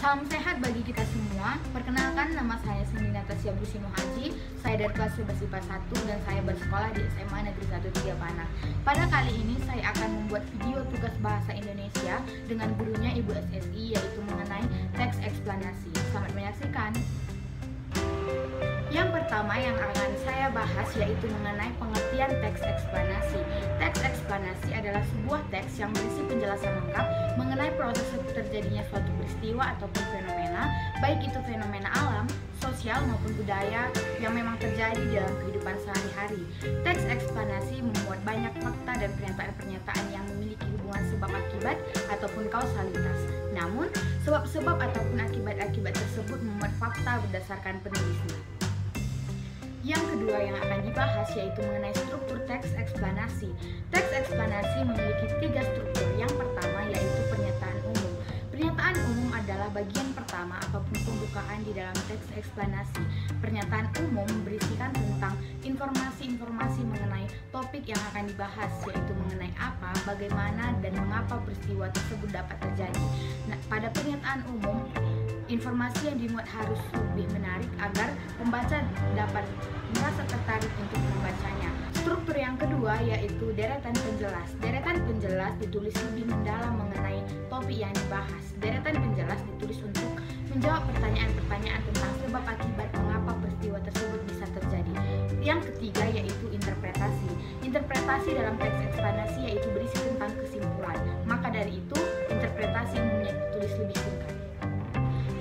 Salam sehat bagi kita semua. Perkenalkan, nama saya Cindy Natasha Busino Haji. Saya dari kelas 11 IPA 1 dan saya bersekolah di SMA Negeri 1 Panang. Pada kali ini saya akan membuat video tugas bahasa Indonesia dengan gurunya Ibu SSI, yaitu mengenai teks eksplanasi. Selamat menyaksikan. Yang pertama yang akan saya bahas yaitu mengenai pengertian teks eksplanasi. Teks eksplanasi adalah sebuah teks yang berisi penjelasan lengkap mengenai proses terjadinya suatu peristiwa ataupun fenomena, baik itu fenomena alam, sosial maupun budaya yang memang terjadi dalam kehidupan sehari-hari. Teks eksplanasi memuat banyak fakta dan pernyataan-pernyataan yang memiliki hubungan sebab akibat ataupun kausalitas. Namun, sebab-sebab ataupun akibat-akibat tersebut memuat fakta berdasarkan penulisnya. Yang kedua yang akan dibahas yaitu mengenai struktur teks eksplanasi. Teks eksplanasi memiliki 3 struktur. Yang pertama yaitu pernyataan umum. Pernyataan umum adalah bagian pertama ataupun pembukaan di dalam teks eksplanasi. Pernyataan umum berisikan tentang informasi-informasi mengenai topik yang akan dibahas, yaitu mengenai apa, bagaimana, dan mengapa peristiwa tersebut dapat terjadi. Nah, pada pernyataan umum, informasi yang dimuat harus lebih menarik agar pembaca dapat merasa tertarik untuk membacanya. Struktur yang kedua yaitu deretan penjelas. Deretan penjelas ditulis lebih mendalam mengenai topik yang dibahas. Deretan penjelas ditulis untuk menjawab pertanyaan-pertanyaan tentang sebab akibat mengapa peristiwa tersebut bisa terjadi. Yang ketiga yaitu interpretasi. Interpretasi dalam teks eksplanasi yaitu berisi tentang kesimpulan. Maka dari itu, interpretasi umumnya ditulis lebih singkat.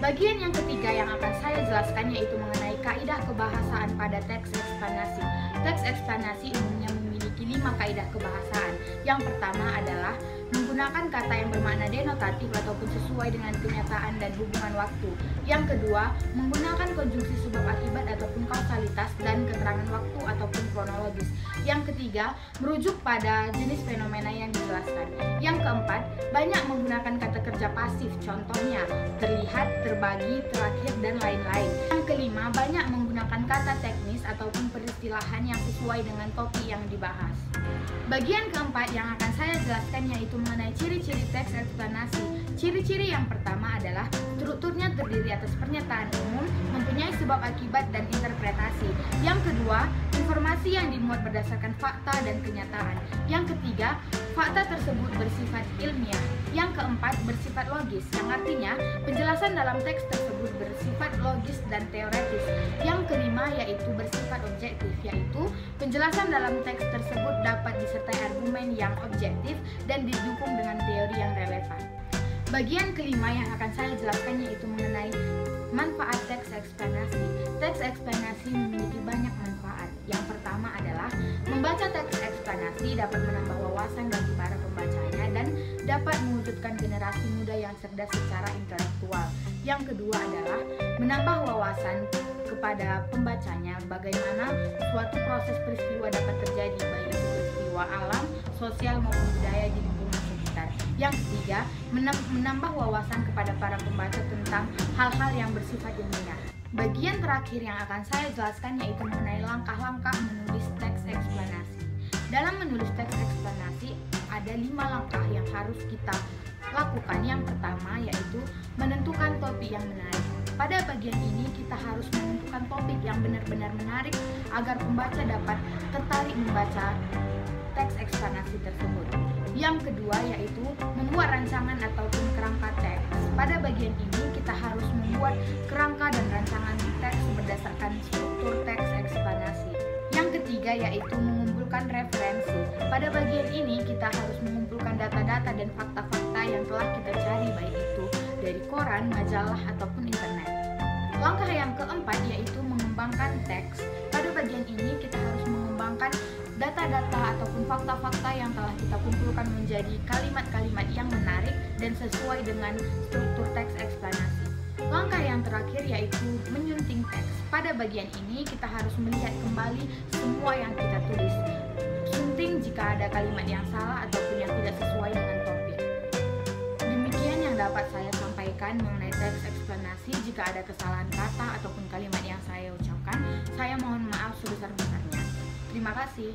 Bagian yang ketiga yang akan saya jelaskan yaitu mengenai kaidah kebahasaan pada teks eksplanasi. Teks eksplanasi umumnya memiliki 5 kaidah kebahasaan. Yang pertama adalah menggunakan kata yang bermakna denotatif ataupun sesuai dengan kenyataan dan hubungan waktu. Yang kedua, menggunakan konjungsi sebab akibat ataupun kausalitas dan keterangan waktu ataupun kronologis. Yang ketiga, merujuk pada jenis fenomena yang dijelaskan. Yang keempat, banyak menggunakan kata kerja pasif, contohnya terlihat, terbagi, terakhir, dan lain-lain. Yang kelima, banyak menggunakan kata teknis ataupun peristilahan yang sesuai dengan topik yang dibahas. Bagian keempat yang akan saya jelaskan yaitu mengenai ciri-ciri teks eksplanasi. Ciri-ciri yang pertama adalah strukturnya terdiri atas pernyataan umum, mempunyai sebab akibat dan interpretasi. Yang kedua, informasi yang dimuat berdasarkan fakta dan kenyataan. Yang ketiga, fakta tersebut bersifat ilmiah. Yang keempat, bersifat logis, yang artinya penjelasan dalam teks tersebut bersifat logis dan teoretis. Yang kelima yaitu bersifat objektif, yaitu penjelasan dalam teks tersebut dapat disertai argumen yang objektif dan didukung dengan teori yang relevan. Bagian kelima yang akan saya jelaskan yaitu mengenai manfaat teks eksplanasi. Teks eksplanasi memiliki banyak manfaat. Yang pertama adalah membaca teks eksplanasi dapat menambah wawasan bagi para pembacanya dan dapat mewujudkan generasi muda yang cerdas secara intelektual. Yang kedua adalah menambah wawasan kepada pembacanya bagaimana suatu proses peristiwa dapat terjadi, baik itu peristiwa alam, sosial maupun budaya di lingkungan sekitar. Yang ketiga, menambah wawasan kepada para pembaca tentang hal-hal yang bersifat ilmiah. Bagian terakhir yang akan saya jelaskan yaitu mengenai langkah-langkah menulis teks eksplanasi. Dalam menulis teks eksplanasi ada 5 langkah yang harus kita lakukan. Yang pertama yaitu menentukan topik yang menarik. Pada bagian ini kita harus menentukan topik yang benar-benar menarik agar pembaca dapat tertarik membaca teks eksplanasi tersebut. Yang kedua yaitu membuat rancangan ataupun kerangka teks. Pada bagian ini kita harus membuat kerangka dan rancangan teks berdasarkan struktur teks eksplanasi. Yang ketiga yaitu mengumpulkan referensi. Pada bagian ini kita harus mengumpulkan data-data dan fakta-fakta yang telah kita cari, baik itu dari koran, majalah, ataupun internet. Langkah yang keempat yaitu mengembangkan teks. Pada bagian ini kita harus mengembangkan data-data ataupun fakta-fakta yang telah kita kumpulkan menjadi kalimat-kalimat yang menarik dan sesuai dengan struktur teks eksplanasi. Langkah yang terakhir yaitu menyunting teks. Pada bagian ini kita harus melihat kembali semua yang kita tulis. Sunting jika ada kalimat yang salah ataupun yang tidak sesuai dengan topik. Demikian yang dapat saya sampaikan mengenai teks eksplanasi. Jika ada kesalahan kata ataupun kalimat yang saya ucapkan, saya mohon maaf sebesar-besarnya. Terima kasih.